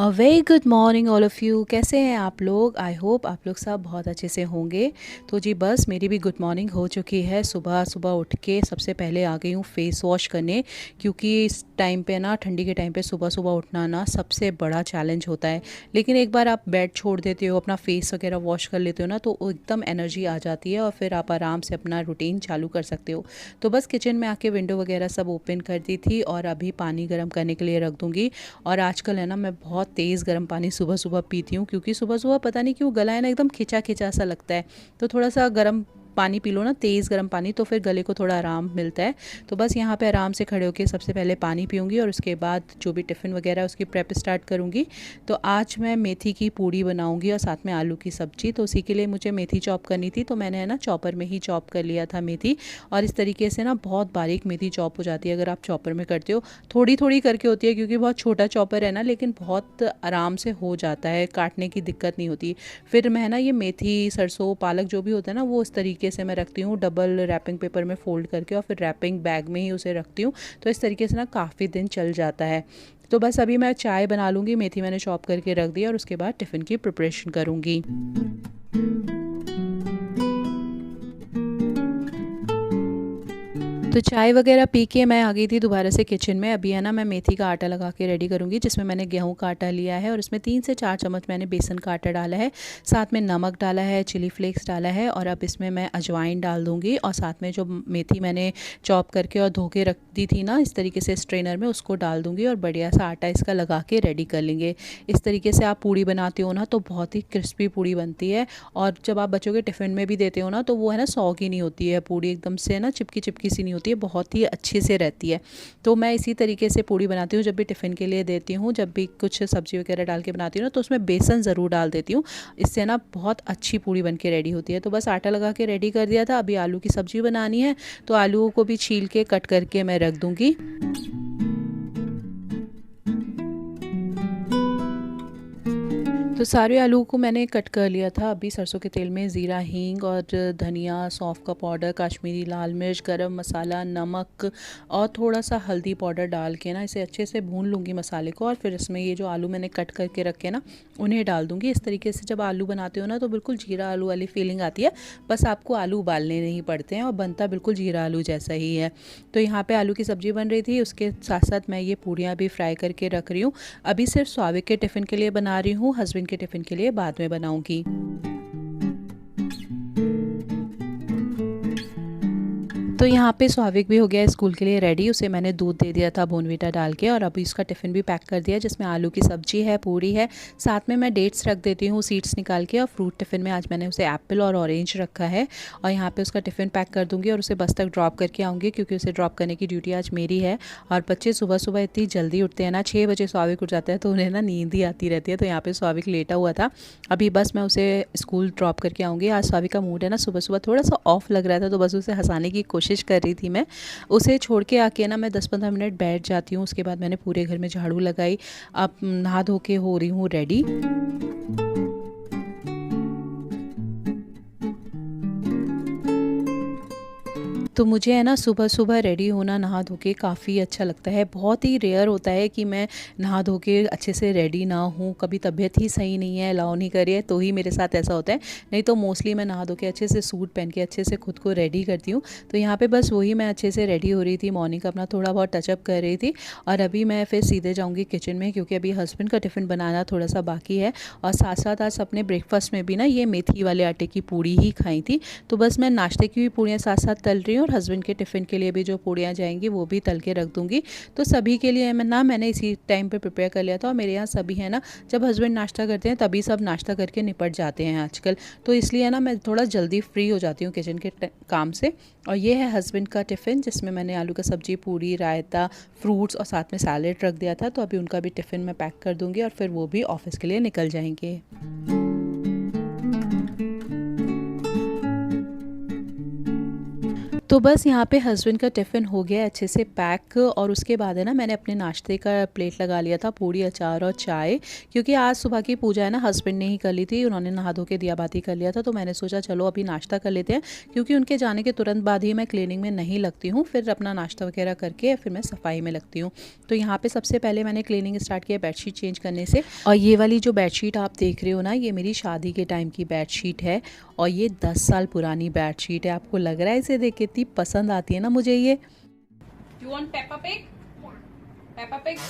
Very good morning all of you. कैसे हैं आप लोग? आई होप आप लोग सब बहुत अच्छे से होंगे। तो जी बस मेरी भी गुड मॉर्निंग हो चुकी है। सुबह सुबह उठ के सबसे पहले आ गई हूँ फेस वॉश करने, क्योंकि इस टाइम पे ना, ठंडी के टाइम पे सुबह सुबह उठना ना सबसे बड़ा चैलेंज होता है। लेकिन एक बार आप बेड छोड़ देते हो, अपना फेस वगैरह वॉश कर लेते हो ना, तो एकदम एनर्जी आ जाती है और फिर आप आराम से अपना रूटीन चालू कर सकते हो। तो बस किचन में आके विंडो वगैरह सब ओपन कर दी थी और अभी पानी गर्म करने के लिए रख दूँगी। और आजकल है ना, मैं बहुत तेज़ गर्म पानी सुबह सुबह पीती हूँ, क्योंकि सुबह सुबह पता नहीं क्यों गला है ना एकदम खिंचा खिंचा सा लगता है। तो थोड़ा सा गर्म पानी पी लो ना, तेज़ गर्म पानी, तो फिर गले को थोड़ा आराम मिलता है। तो बस यहाँ पे आराम से खड़े होकर सबसे पहले पानी पीऊँगी और उसके बाद जो भी टिफ़िन वगैरह है उसकी प्रेप स्टार्ट करूँगी। तो आज मैं मेथी की पूड़ी बनाऊँगी और साथ में आलू की सब्ज़ी। तो उसी के लिए मुझे मेथी चॉप करनी थी, तो मैंने है ना चॉपर में ही चॉप कर लिया था मेथी। और इस तरीके से ना बहुत बारीक मेथी चॉप हो जाती है अगर आप चॉपर में करते हो। थोड़ी थोड़ी करके होती है, क्योंकि बहुत छोटा चॉपर है ना, लेकिन बहुत आराम से हो जाता है, काटने की दिक्कत नहीं होती। फिर मैं ना ये मेथी, सरसों, पालक जो भी होता है ना, वो इस तरीके से मैं रखती हूँ डबल रैपिंग पेपर में फ़ोल्ड करके, और फिर रैपिंग बैग में ही उसे रखती हूँ। तो इस तरीके से ना काफ़ी दिन चल जाता है। तो बस अभी मैं चाय बना लूँगी। मेथी मैंने चॉप करके रख दी और उसके बाद टिफ़िन की प्रिपरेशन करूँगी। तो चाय वगैरह पी के मैं आ गई थी दोबारा से किचन में। अभी है ना, मैं मेथी का आटा लगा के रेडी करूँगी, जिसमें मैंने गेहूं का आटा लिया है और इसमें 3 से 4 चम्मच मैंने बेसन का आटा डाला है। साथ में नमक डाला है, चिली फ्लेक्स डाला है, और अब इसमें मैं अजवाइन डाल दूँगी। और साथ में जो मेथी मैंने चॉप करके और धो के रख दी थी ना, इस तरीके से स्ट्रेनर में, उसको डाल दूँगी और बढ़िया सा आटा इसका लगा के रेडी कर लेंगे। इस तरीके से आप पूड़ी बनाते हो ना, तो बहुत ही क्रिस्पी पूड़ी बनती है। और जब आप बच्चों के टिफ़िन में भी देते हो ना, तो वो है ना सॉगी नहीं होती है पूड़ी, एकदम से ना चिपकी चिपकी सी नहीं होती है, बहुत ही अच्छे से रहती है। तो मैं इसी तरीके से पूड़ी बनाती हूँ जब भी टिफ़िन के लिए देती हूँ। जब भी कुछ सब्ज़ी वगैरह डाल के बनाती हूँ ना, तो उसमें बेसन ज़रूर डाल देती हूँ। इससे ना बहुत अच्छी पूड़ी बन के रेडी होती है। तो बस आटा लगा के रेडी कर दिया था। अभी आलू की सब्ज़ी बनानी है, तो आलूओं को भी छील के कट करके मैं रख दूँगी। तो सारे आलू को मैंने कट कर लिया था। अभी सरसों के तेल में ज़ीरा, हींग और धनिया, सौंफ का पाउडर, काश्मीरी लाल मिर्च, गरम मसाला, नमक और थोड़ा सा हल्दी पाउडर डाल के ना इसे अच्छे से भून लूँगी मसाले को। और फिर इसमें ये जो आलू मैंने कट करके रखे ना, उन्हें डाल दूँगी। इस तरीके से जब आलू बनाते हो ना, तो बिल्कुल जीरा आलू वाली फीलिंग आती है। बस आपको आलू उबालने नहीं पड़ते हैं और बनता बिल्कुल जीरा आलू जैसा ही है। तो यहाँ पर आलू की सब्ज़ी बन रही थी, उसके साथ साथ मैं ये पूड़ियाँ भी फ्राई करके रख रही हूँ। अभी सिर्फ स्वाविक के टिफ़िन के लिए बना रही हूँ, हस्बैंड के टिफ़िन के लिए बाद में बनाऊंगी। तो यहाँ पे स्वाविक भी हो गया स्कूल के लिए रेडी। उसे मैंने दूध दे दिया था बोर्नवीटा डाल के, और अभी उसका टिफ़िन भी पैक कर दिया, जिसमें आलू की सब्जी है, पूरी है, साथ में मैं डेट्स रख देती हूँ सीड्स निकाल के। और फ्रूट टिफ़िन में आज मैंने उसे एप्पल और ऑरेंज रखा है। और यहाँ पे उसका टिफ़िन पैक कर दूँगी और उसे बस तक ड्रॉप करके आऊँगी, क्योंकि उसे ड्रॉप करने की ड्यूटी आज मेरी है। और बच्चे सुबह सुबह इतनी जल्दी उठते हैं ना, 6 बजे स्वाविक उठ जाता है, तो उन्हें ना नींद ही आती रहती है। तो यहाँ पर स्वाविक लेटा हुआ था। अभी बस मैं उसे स्कूल ड्रॉप करके आऊँगी। आज स्वाविक का मूड है ना सुबह सुबह थोड़ा सा ऑफ लग रहा था, तो बस उसे हंसाने की कोशिश कर रही थी मैं। उसे छोड़ के आके ना मैं 10-15 मिनट बैठ जाती हूँ। उसके बाद मैंने पूरे घर में झाड़ू लगाई। अब नहा धो के हो रही हूँ रेडी। तो मुझे है ना सुबह सुबह रेडी होना, नहा धो के काफ़ी अच्छा लगता है। बहुत ही रेयर होता है कि मैं नहा धो के अच्छे से रेडी ना हूँ। कभी तबीयत ही सही नहीं है, अलाउ नहीं कर रही है, तो ही मेरे साथ ऐसा होता है। नहीं तो मोस्टली मैं नहा धो के अच्छे से सूट पहन के अच्छे से खुद को रेडी करती हूँ। तो यहाँ पे बस वही मैं अच्छे से रेडी हो रही थी, मॉर्निंग का अपना थोड़ा बहुत टचअप कर रही थी। और अभी मैं फिर सीधे जाऊँगी किचन में, क्योंकि अभी हस्बैंड का टिफ़िन बनाना थोड़ा सा बाकी है। और साथ साथ आज अपने ब्रेकफास्ट में भी ना ये मेथी वाले आटे की पूड़ी ही खाई थी। तो बस मैं नाश्ते की भी पूड़ियाँ साथ साथ तल रही हूँ, और हस्बैंड के टिफ़िन के लिए भी जो पूड़ियाँ जाएंगी वो भी तल के रख दूँगी। तो सभी के लिए मैंने इसी टाइम पे प्रिपेयर कर लिया था। और मेरे यहाँ सभी है ना, जब हस्बैंड नाश्ता करते हैं तभी सब नाश्ता करके निपट जाते हैं आजकल। तो इसलिए ना मैं थोड़ा जल्दी फ्री हो जाती हूँ किचन के काम से। और ये है हस्बैंड का टिफ़िन, जिसमें मैंने आलू का सब्ज़ी, पूड़ी, रायता, फ्रूट्स और साथ में सैलेड रख दिया था। तो अभी उनका भी टिफ़िन मैं पैक कर दूँगी और फिर वो भी ऑफिस के लिए निकल जाएंगे। तो बस यहाँ पे हस्बैंड का टिफ़िन हो गया अच्छे से पैक, और उसके बाद है ना मैंने अपने नाश्ते का प्लेट लगा लिया था, पूड़ी अचार और चाय। क्योंकि आज सुबह की पूजा है ना हस्बैंड ने ही कर ली थी, उन्होंने नहा धो के दिया बाती कर लिया था, तो मैंने सोचा चलो अभी नाश्ता कर लेते हैं, क्योंकि उनके जाने के तुरंत बाद ही मैं क्लीनिंग में नहीं लगती हूँ, फिर अपना नाश्ता वगैरह करके फिर मैं सफाई में लगती हूँ। तो यहाँ पर सबसे पहले मैंने क्लीनिंग स्टार्ट किया बेडशीट चेंज करने से। और ये वाली जो बेडशीट आप देख रहे हो ना, ये मेरी शादी के टाइम की बेडशीट है, और ये 10 साल पुरानी बेडशीट है। आपको लग रहा है इसे देख के इतनी पसंद आती है ना मुझे ये। You want Peppa Pig? Peppa Pig?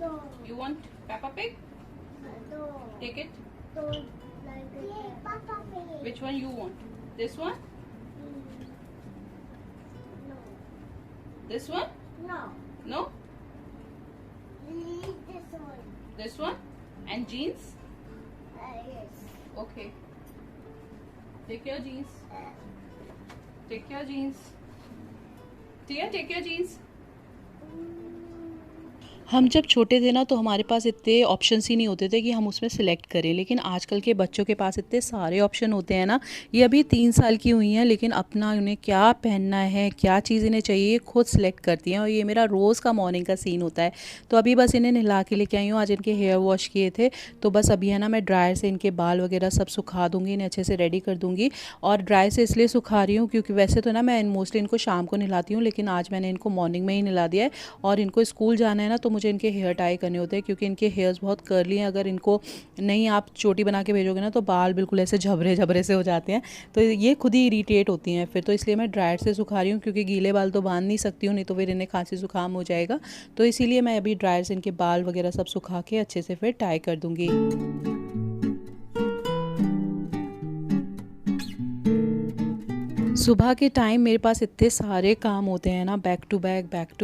No. You want Peppa Pig? No. Take it. Don't like it. Papa Pig. Which one you want? This one? No. This one? No. No? Leave this one. This one? And jeans? Yes. Okay. Take your jeans. Take your jeans. Tia, take your jeans. हम जब छोटे थे ना तो हमारे पास इतने options ही नहीं होते थे कि हम उसमें सिलेक्ट करें, लेकिन आजकल के बच्चों के पास इतने सारे ऑप्शन होते हैं ना। ये अभी 3 साल की हुई हैं, लेकिन अपना उन्हें क्या पहनना है, क्या चीज़ इन्हें चाहिए, खुद सिलेक्ट करती हैं। और ये मेरा रोज़ का मॉर्निंग का सीन होता है। तो अभी बस इन्हें नहला के लेके आई हूँ, आज इनके हेयर वॉश किए थे, तो बस अभी है ना मैं ड्रायर से इनके बाल वगैरह सब सुखा दूँगी, इन्हें अच्छे से रेडी कर दूँगी। और ड्रायर से इसलिए सुखा रही हूँ क्योंकि वैसे तो ना मैं मोस्टली इनको शाम को नहलाती हूँ, लेकिन आज मैंने इनको मॉर्निंग में ही नहला दिया है। और इनको स्कूल जाना है ना, तो मुझे इनके हेयर टाई करने होते हैं, क्योंकि इनके हेयर्स बहुत कर्ली हैं। अगर इनको नहीं आप चोटी बना के भेजोगे ना, तो बाल बिल्कुल ऐसे झबरे झबरे से हो जाते हैं, तो ये खुद ही इरीटेट होती हैं फिर। तो इसलिए मैं ड्रायर से सुखा रही हूँ, क्योंकि गीले बाल तो बांध नहीं सकती हूँ, नहीं तो फिर इन्हें खांसी जुकाम हो जाएगा। तो इसीलिए मैं अभी ड्रायर से इनके बाल वगैरह सब सुखा के अच्छे से फिर टाई कर दूँगी। सुबह के टाइम मेरे पास इतने सारे काम होते हैं ना, बैक टू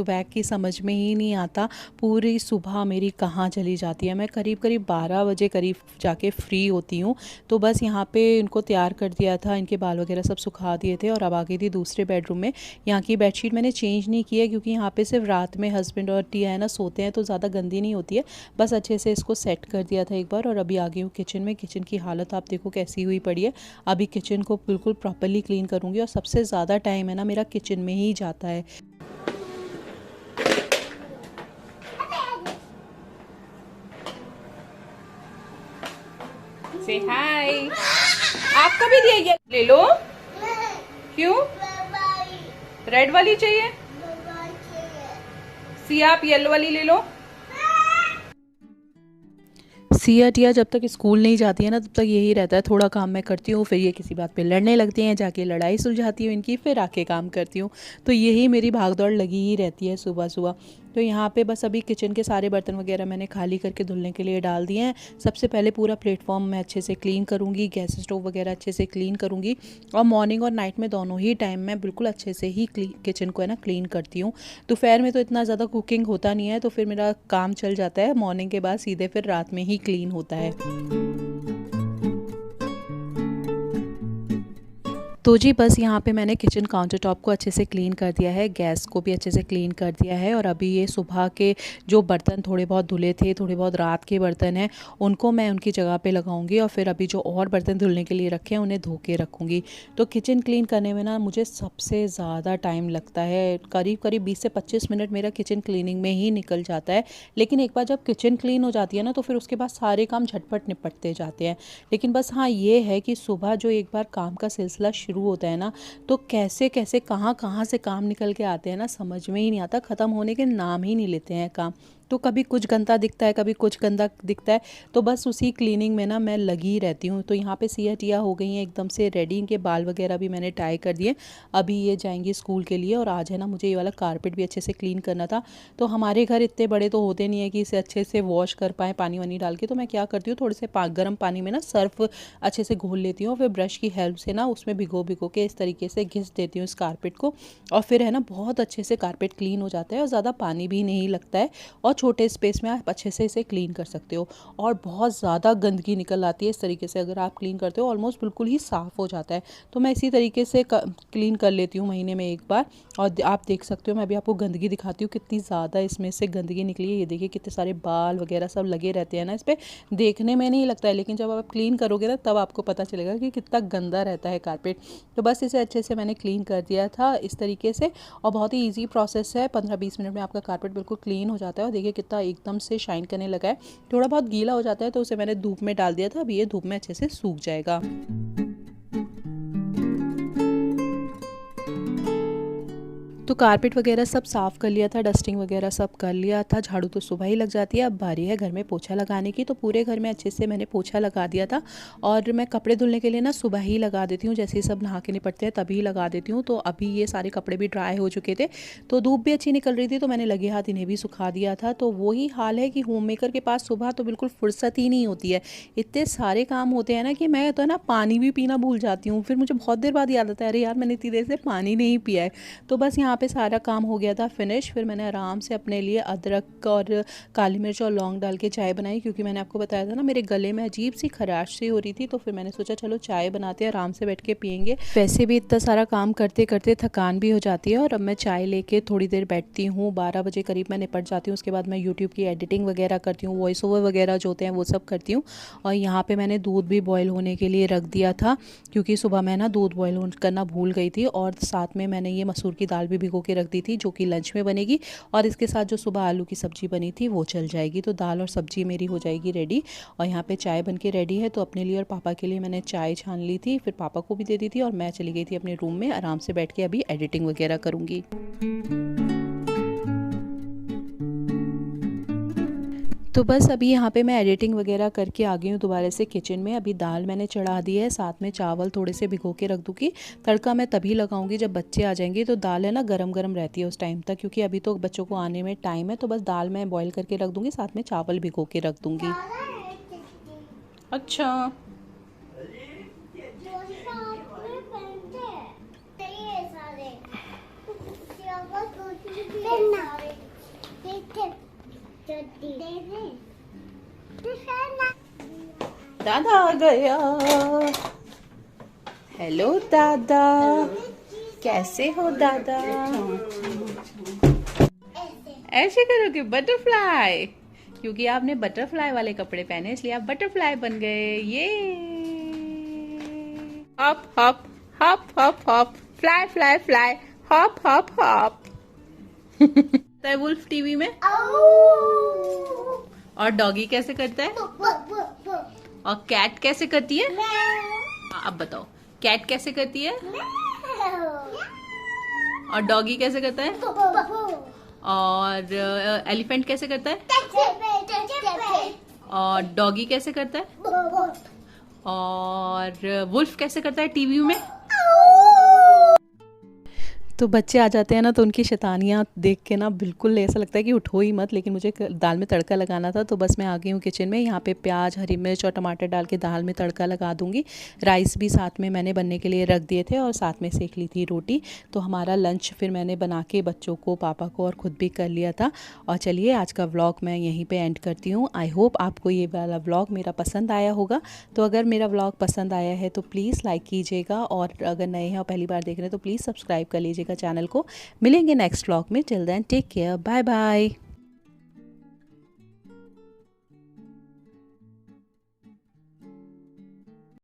बैक की समझ में ही नहीं आता पूरी सुबह मेरी कहाँ चली जाती है। मैं करीब 12 बजे करीब जाके फ्री होती हूँ। तो बस यहाँ पे इनको तैयार कर दिया था, इनके बाल वगैरह सब सुखा दिए थे, और अब आ गई थी दूसरे बेडरूम में। यहाँ की बेडशीट मैंने चेंज नहीं की है, क्योंकि यहाँ पे सिर्फ रात में हस्बैंड और टिया है ना सोते हैं, तो ज़्यादा गंदी नहीं होती है। बस अच्छे से इसको सेट कर दिया था एक बार, और अभी आ गई हूँ किचन में। किचन की हालत आप देखो कैसी हुई पड़ी है। अभी किचन को बिल्कुल प्रॉपरली क्लीन करूँगी, और सबसे ज़्यादा टाइम है ना मेरा किचन में ही जाता है। Say hi. आपको भी दिया ये ले लो। क्यों? रेड वाली चाहिए? सी आप येलो वाली ले लो। सिया टिया जब तक स्कूल नहीं जाती है ना, तब तक यही रहता है, थोड़ा काम मैं करती हूँ, फिर ये किसी बात पे लड़ने लगती हैं, जाके लड़ाई सुलझाती हूँ इनकी, फिर आके काम करती हूँ। तो यही मेरी भागदौड़ लगी ही रहती है सुबह सुबह। तो यहाँ पे बस अभी किचन के सारे बर्तन वगैरह मैंने खाली करके धुलने के लिए डाल दिए हैं। सबसे पहले पूरा प्लेटफॉर्म मैं अच्छे से क्लीन करूँगी, गैस स्टोव वगैरह अच्छे से क्लीन करूँगी, और मॉर्निंग और नाइट में दोनों ही टाइम मैं बिल्कुल अच्छे से ही किचन को है ना क्लीन करती हूँ। दोपहर में तो इतना ज़्यादा कुकिंग होता नहीं है, तो फिर मेरा काम चल जाता है, मॉर्निंग के बाद सीधे फिर रात में ही क्लीन होता है। तो जी बस यहाँ पे मैंने किचन काउंटर टॉप को अच्छे से क्लीन कर दिया है, गैस को भी अच्छे से क्लीन कर दिया है, और अभी ये सुबह के जो बर्तन थोड़े बहुत धुले थे, थोड़े बहुत रात के बर्तन हैं, उनको मैं उनकी जगह पे लगाऊंगी, और फिर अभी जो और बर्तन धुलने के लिए रखे हैं उन्हें धो के रखूँगी। तो किचन क्लीन करने में ना मुझे सबसे ज़्यादा टाइम लगता है, करीब 20 से 25 मिनट मेरा किचन क्लीनिंग में ही निकल जाता है। लेकिन एक बार जब किचन क्लीन हो जाती है ना, तो फिर उसके बाद सारे काम झटपट निपटते जाते हैं। लेकिन बस हाँ ये है कि सुबह जो एक बार काम का सिलसिला शुरू होता है ना, तो कैसे कैसे कहाँ से काम निकल के आते हैं ना, समझ में ही नहीं आता, ख़त्म होने के नाम ही नहीं लेते हैं काम। तो कभी कुछ गंदा दिखता है, कभी कुछ गंदा दिखता है, तो बस उसी क्लीनिंग में ना मैं लगी रहती हूँ। तो यहाँ पे सिया टिया हो गई हैं एकदम से रेडी, इनके बाल वगैरह भी मैंने टाई कर दिए। अभी ये जाएंगी स्कूल के लिए, और आज है ना मुझे ये वाला कारपेट भी अच्छे से क्लीन करना था। तो हमारे घर इतने बड़े तो होते नहीं है कि इसे अच्छे से वॉश कर पाएँ पानी वानी डाल के। तो मैं क्या करती हूँ, थोड़े से गर्म पानी में ना सर्फ अच्छे से घोल लेती हूँ, फिर ब्रश की हेल्प से ना उसमें भिगो के इस तरीके से घिस देती हूँ इस कारपेट को, और फिर है ना बहुत अच्छे से कारपेट क्लीन हो जाता है, और ज़्यादा पानी भी नहीं लगता है, और छोटे स्पेस में आप अच्छे से इसे क्लीन कर सकते हो। और बहुत ज़्यादा गंदगी निकल आती है इस तरीके से, अगर आप क्लीन करते हो ऑलमोस्ट बिल्कुल ही साफ़ हो जाता है। तो मैं इसी तरीके से क्लीन कर लेती हूँ महीने में एक बार। और आप देख सकते हो, मैं अभी आपको गंदगी दिखाती हूँ कितनी ज़्यादा इसमें से गंदगी निकली है। ये देखिए कितने सारे बाल वगैरह सब लगे रहते हैं ना इस पर, देखने में नहीं लगता है, लेकिन जब आप क्लीन करोगे ना तब आपको पता चलेगा कि कितना गंदा रहता है कारपेट। तो बस इसे अच्छे से मैंने क्लीन कर दिया था इस तरीके से, और बहुत ही ईजी प्रोसेस है। 15-20 मिनट में आपका कारपेट बिल्कुल क्लीन हो जाता है। और देखिए कितना एकदम से शाइन करने लगा है। थोड़ा बहुत गीला हो जाता है तो उसे मैंने धूप में डाल दिया था, अभी ये धूप में अच्छे से सूख जाएगा। तो कारपेट वगैरह सब साफ़ कर लिया था, डस्टिंग वगैरह सब कर लिया था, झाड़ू तो सुबह ही लग जाती है। अब बारी है घर में पोछा लगाने की। तो पूरे घर में अच्छे से मैंने पोछा लगा दिया था। और मैं कपड़े धुलने के लिए ना सुबह ही लगा देती हूँ, जैसे ही सब नहा के निपटते हैं तभी लगा देती हूँ। तो अभी ये सारे कपड़े भी ड्राई हो चुके थे, तो धूप भी अच्छी निकल रही थी, तो मैंने लगे हाथ इन्हें भी सुखा दिया था। तो वही हाल है कि होम मेकर के पास सुबह तो बिल्कुल फुर्सत ही नहीं होती है, इतने सारे काम होते हैं ना कि मैं तो ना पानी भी पीना भूल जाती हूँ। फिर मुझे बहुत देर बाद याद आता है, अरे यार मैंने इतनी देर से पानी नहीं पिया है। तो बस यहाँ पे सारा काम हो गया था फिनिश। फिर मैंने आराम से अपने लिए अदरक और काली मिर्च और लौंग डाल के चाय बनाई, क्योंकि मैंने आपको बताया था ना मेरे गले में अजीब सी खराश सी हो रही थी। तो फिर मैंने सोचा चलो चाय बनाते हैं, आराम से बैठ के पियेंगे। वैसे भी इतना सारा काम करते करते थकान भी हो जाती है। और अब मैं चाय लेके थोड़ी देर बैठती हूँ, 12 बजे करीब मैं निपट जाती हूँ। उसके बाद मैं यूट्यूब की एडिटिंग वगैरह करती हूँ, वॉइस ओवर वगैरह जो होते हैं वो सब करती हूँ। और यहाँ पर मैंने दूध भी बॉयल होने के लिए रख दिया था, क्योंकि सुबह मैं ना दूध बॉयल करना भूल गई थी। और साथ में मैंने ये मसूर की दाल भी भिगो के रख दी थी, जो कि लंच में बनेगी। और इसके साथ जो सुबह आलू की सब्ज़ी बनी थी वो चल जाएगी। तो दाल और सब्ज़ी मेरी हो जाएगी रेडी। और यहाँ पे चाय बन के रेडी है। तो अपने लिए और पापा के लिए मैंने चाय छान ली थी, फिर पापा को भी दे दी थी। और मैं चली गई थी अपने रूम में, आराम से बैठ के अभी एडिटिंग वगैरह करूँगी। तो बस अभी यहाँ पे मैं एडिटिंग वगैरह करके आ गई हूँ दोबारा से किचन में। अभी दाल मैंने चढ़ा दी है, साथ में चावल थोड़े से भिगो के रख दूँगी। तड़का मैं तभी लगाऊंगी जब बच्चे आ जाएंगे। तो दाल है ना गरम गरम रहती है उस टाइम तक, क्योंकि अभी तो बच्चों को आने में टाइम है। तो बस दाल मैं बॉईल करके रख दूँगी, साथ में चावल भिगो के रख दूँगी। अच्छा, दादा आ गया। हेलो दादा, कैसे हो दादा? ऐसे करोगे बटरफ्लाई, क्योंकि आपने बटरफ्लाई वाले कपड़े पहने इसलिए आप बटरफ्लाई बन गए। ये hop hop hop hop hop, fly fly fly, hop hop hop. Wolf TV में। और डॉगी कैसे करता है? और कैट कैसे करती है? अब बताओ, कैट कैसे करती है? और डॉगी कैसे करता है? और एलिफेंट कैसे करता है? और डॉगी कैसे करता है? और वुल्फ कैसे करता है टीवी में? तो बच्चे आ जाते हैं ना, तो उनकी शैतानियाँ देख के ना बिल्कुल ऐसा लगता है कि उठो ही मत। लेकिन मुझे दाल में तड़का लगाना था, तो बस मैं आ गई हूँ किचन में। यहाँ पे प्याज, हरी मिर्च और टमाटर डाल के दाल में तड़का लगा दूँगी। राइस भी साथ में मैंने बनने के लिए रख दिए थे, और साथ में सेक ली थी रोटी। तो हमारा लंच फिर मैंने बना के बच्चों को, पापा को और ख़ुद भी कर लिया था। और चलिए आज का व्लॉग मैं यहीं पर एंड करती हूँ। आई होप आपको ये वाला व्लॉग मेरा पसंद आया होगा। तो अगर मेरा व्लॉग पसंद आया है तो प्लीज़ लाइक कीजिएगा, और अगर नए हैं और पहली बार देख रहे हैं तो प्लीज़ सब्सक्राइब कर लीजिएगा चैनल को। मिलेंगे नेक्स्ट व्लॉग में। Till then take care, bye bye.